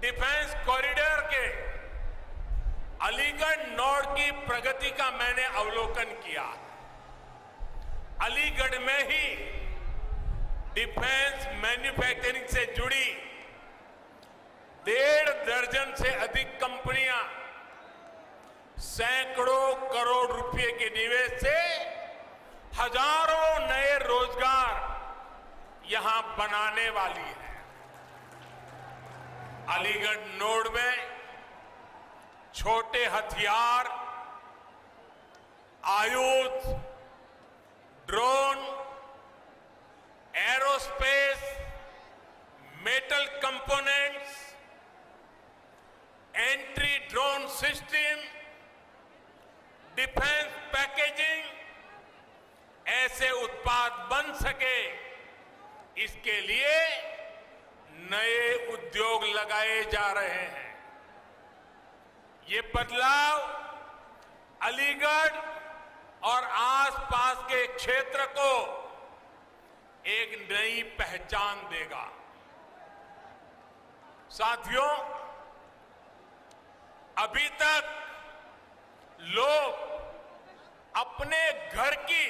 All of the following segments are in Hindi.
डिफेंस कॉरिडोर के अलीगढ़ नॉर्थ की प्रगति का मैंने अवलोकन किया। अलीगढ़ में ही डिफेंस मैन्युफैक्चरिंग से जुड़ी 1.5 दर्जन से अधिक कंपनियां सैकड़ों करोड़ रुपए के निवेश से हजारों नए रोजगार यहां बनाने वाली है। अलीगढ़ नोड में छोटे हथियार, आयुध, drone, aerospace, metal components, entry drone system, defence packaging ऐसे उत्पाद बन सके, इसके लिए नए उद्योग लगाए जा रहे हैं। ये बदलाव अलीगढ़ और आसपास के क्षेत्र को एक नई पहचान देगा। साथियों, अभी तक लोग अपने घर की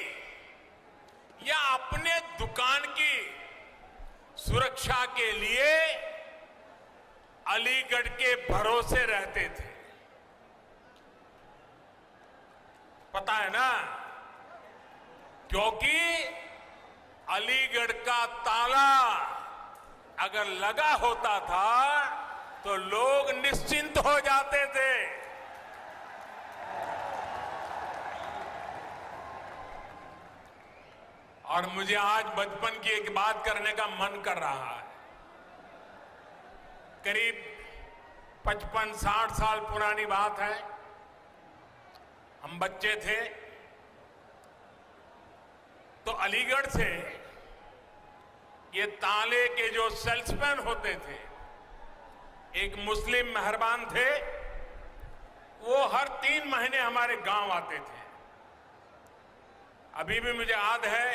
या अपने दुकान की सुरक्षा के लिए अलीगढ़ के भरोसे रहते थे। पता है ना, क्योंकि अलीगढ़ का ताला अगर लगा होता था तो लोग निश्चिंत हो जाते थे। और मुझे आज बचपन की एक बात करने का मन कर रहा है। करीब 55-60 साल पुरानी बात है। हम बच्चे थे तो अलीगढ़ से ये ताले के जो सेल्समैन होते थे, एक मुस्लिम मेहरबान थे, वो हर 3 महीने हमारे गांव आते थे। अभी भी मुझे याद है,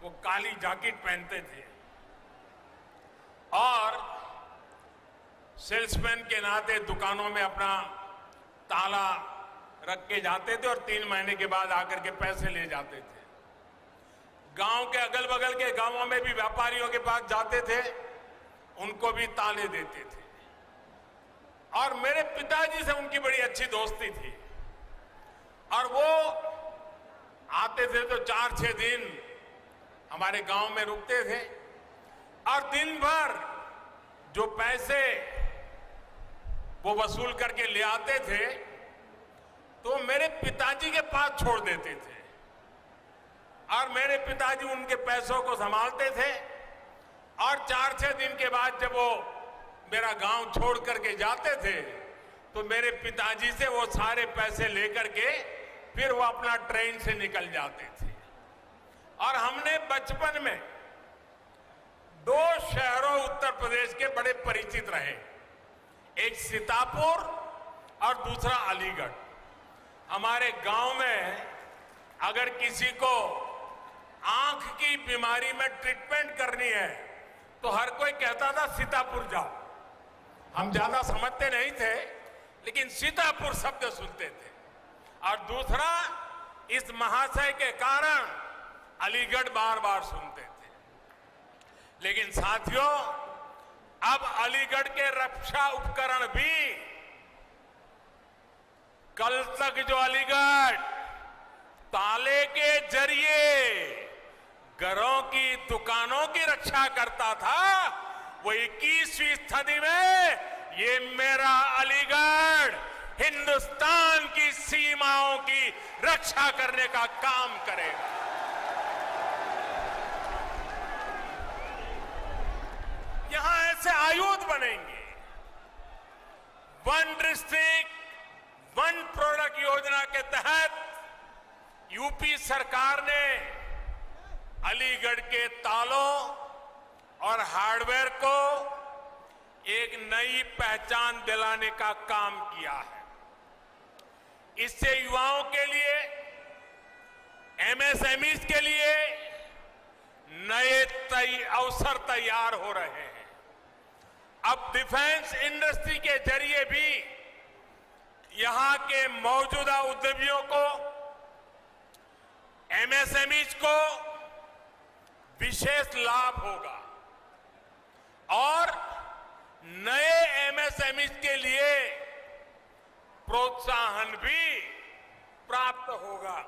वो काली जैकेट पहनते थे और सेल्समैन के नाते दुकानों में अपना ताला रख के जाते थे और 3 महीने के बाद आकर के पैसे ले जाते थे। गांव के अगल बगल के गांवों में भी व्यापारियों के पास जाते थे, उनको भी ताले देते थे। और मेरे पिताजी से उनकी बड़ी अच्छी दोस्ती थी और वो आते थे तो 4-6 दिन हमारे गांव में रुकते थे और दिन भर जो पैसे वो वसूल करके ले आते थे तो मेरे पिताजी के पास छोड़ देते थे और मेरे पिताजी उनके पैसों को संभालते थे। और 4-6 दिन के बाद जब वो मेरा गांव छोड़ करके जाते थे तो मेरे पिताजी से वो सारे पैसे लेकर के फिर वो अपना ट्रेन से निकल जाते थे। और हमने बचपन में 2 शहरों उत्तर प्रदेश के बड़े परिचित रहे, एक सीतापुर और दूसरा अलीगढ़। हमारे गांव में अगर किसी को आंख की बीमारी में ट्रीटमेंट करनी है तो हर कोई कहता था सीतापुर जाओ। हम ज्यादा समझते नहीं थे, लेकिन सीतापुर शब्द सुनते थे। और दूसरा, इस महाशय के कारण अलीगढ़ बार बार सुनते थे। लेकिन साथियों, अब अलीगढ़ के रक्षा उपकरण भी, कल तक जो अलीगढ़ ताले के जरिए घरों की, दुकानों की रक्षा करता था, वो 21वीं सदी में ये मेरा अलीगढ़ हिंदुस्तान की सीमाओं की रक्षा करने का काम करेगा। यहां ऐसे आयुध बनेंगे। 1 डिस्ट्रिक्ट 1 प्रोडक्ट योजना के तहत यूपी सरकार ने अलीगढ़ के तालों और हार्डवेयर को एक नई पहचान दिलाने का काम किया है। इससे युवाओं के लिए, एमएसएमईज के लिए नए अवसर तैयार हो रहे हैं। अब डिफेंस इंडस्ट्री के जरिए भी यहां के मौजूदा उद्यमियों को, एमएसएमईज को विशेष लाभ होगा और नए एमएसएमईज के लिए प्रोत्साहन भी प्राप्त होगा।